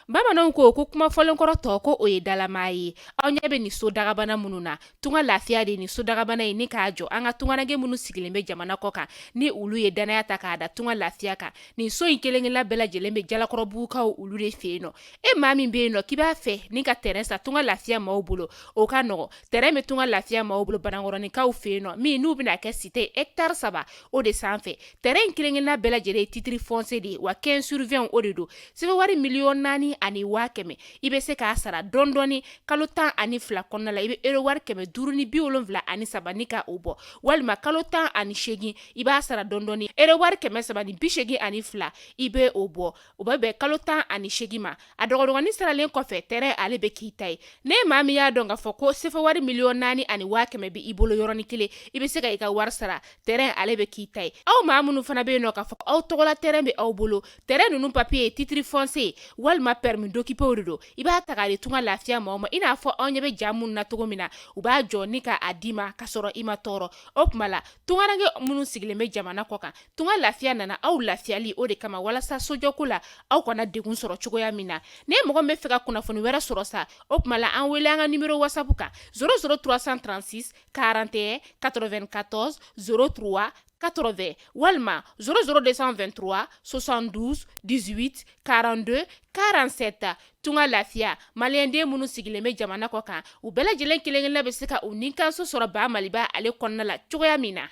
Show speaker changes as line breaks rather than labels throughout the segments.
Bamananw ko kuma fɔlen kɔrɔ tɔ ko o ye dalama ye. Aw ɲɛ bɛ ni so dagabana minnu na, tunga lafiya de ni so dagabana ye ni k'a jɔ an ka tunganage minnu sigilen bɛ jamana kɔ kan ni olu ye danaya ta k'a da tunga lafiya kan. Nin so in kelen-kelenna bɛɛ lajɛlen bɛ jalakɔrɔbugukaw olu de fɛ yen nɔ. E maa min bɛ yen nɔ k'i b'a fɛ ni ka terrain sa tunga lafiya maaw bolo, o ka nɔgɔ. Terrain bɛ tunga lafiya maaw bolo Banankɔrɔnikaw fɛ yen nɔ min n'u bɛna kɛ cité hectare 3 o de sanfɛ. Terrain kelen-kelenna bɛɛ lajɛlen ye titre foncier de ye wa 15/20 o de don. Sɛbɛnwari 4,400,000 ani 100,000 i bɛ se k'a sara dɔɔni kalo 12 kɔnɔna la i bɛ euro wari 573 ni ka o bɔ walima kalo 18 i b'a sara dɔɔni euro wari 382 i bɛ o bɔ o bɛ bɛn kalo 18 ma a dɔgɔdɔgɔnin saralen kɔfɛ terrain ale bɛ k'i ta ye ne maa min y'a dɔn k'a fɔ ko sɛbɛnwari 4,400,000 ani 100,000 bɛ i bolo yɔrɔnin kelen i bɛ se ka i ka wari sara terrain ale bɛ k'i ta ye aw maa minnu fana bɛ yen nɔ k'a fɔ aw tɔgɔla terrain bɛ aw bolo terrain ninnu papier ye titre foncier walima permis d'occuper de don i b'a ta k'a di tunga lafiya maaw ma i n'a fɔ aw ɲɛ bɛ ja minnu na cogo min na u b'a jɔ ni ka a d'i ma ka sɔrɔ i ma tɔɔrɔ o tuma la tunganage minnu sigilen bɛ jamana kɔ kan tunga lafiya nana aw lafiyali o de kama walasa sojɔko la aw kana degun sɔrɔ cogoya min na ne mɔgɔ min bɛ fɛ ka kunnafoni wɛrɛ sɔrɔ sa o tuma la an wele an ka numéro whatsapp kan 00336 41 94 03 80 walima 00223 72 18 42 47 tunga lafiya maliyɛnden minnu sigilen bɛ jamana kɔ kan u bɛɛ lajɛlen kelen-kelenna bɛ se ka u ninkanso sɔrɔ ba maliba ale kɔnɔna la cogoya min na.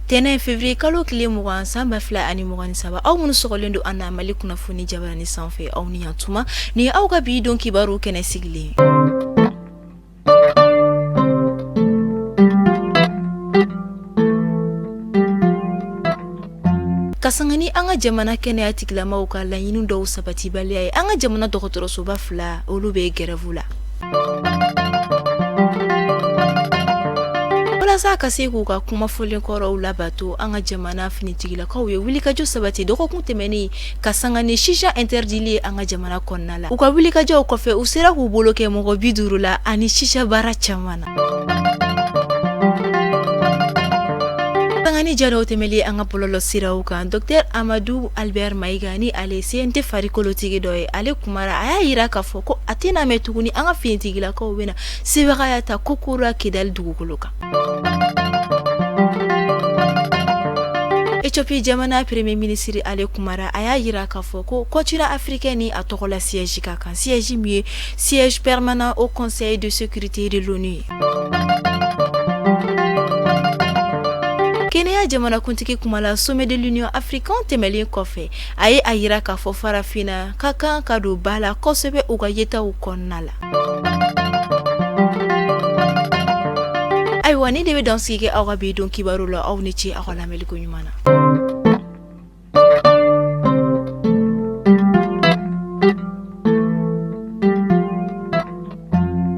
Tɛnɛ février kalo tile 20 san 2023 aw minnu sɔgɔlen don an na Mali kunnafoni jabarani sanfɛ aw ni yantuma ni aw ka bi don kibaru kɛnɛ sigilen. Kasangani an ka jamana kɛnɛya tigilamaw ka laɲini dɔw sabatibaliya ye an ka jamana dɔgɔtɔrɔsoba 2 olu bɛ grève la. Walasa ka se k'u ka kuma fɔlen kɔrɔw labato an ka jamana finitigilakaw ye wulikajɔ sabati dɔgɔkun tɛmɛnen Kasangani shisha interdit an ka jamana kɔnɔna la. U ka wulikajɔw kɔfɛ u sera k'u bolo kɛ mɔgɔ 50 la ani shisha baara caman na. Kasangani jaraw tɛmɛlen an ka bɔlɔlɔ siraw kan Dr Amadou Albert Maïga ni ale CNT farikolotigi dɔ ye ale kumara a y'a yira k'a fɔ ko a tɛna mɛn tuguni an ka finitigilakaw bɛna sebagaya ta kokura Kidali dugukolo kan. Ethiopie jamana premier ministre ale kumara a y'a yira k'a fɔ ko continent africain ni a tɔgɔla siège ka kan siège min ye siège permanent au conseil de sécurité de l'ONU. Kenya jamana kuntigi kumala sommet de l'Union africaine tɛmɛlen kɔfɛ a ye a yira k'a fɔ farafina ka kan ka don ba la kosɛbɛ u ka yetaw kɔnɔna la. Ayiwa ni de bɛ dɔn sigi kɛ aw ka bi don kibaru la aw ni ce aw ka lamɛnliko ɲuman na.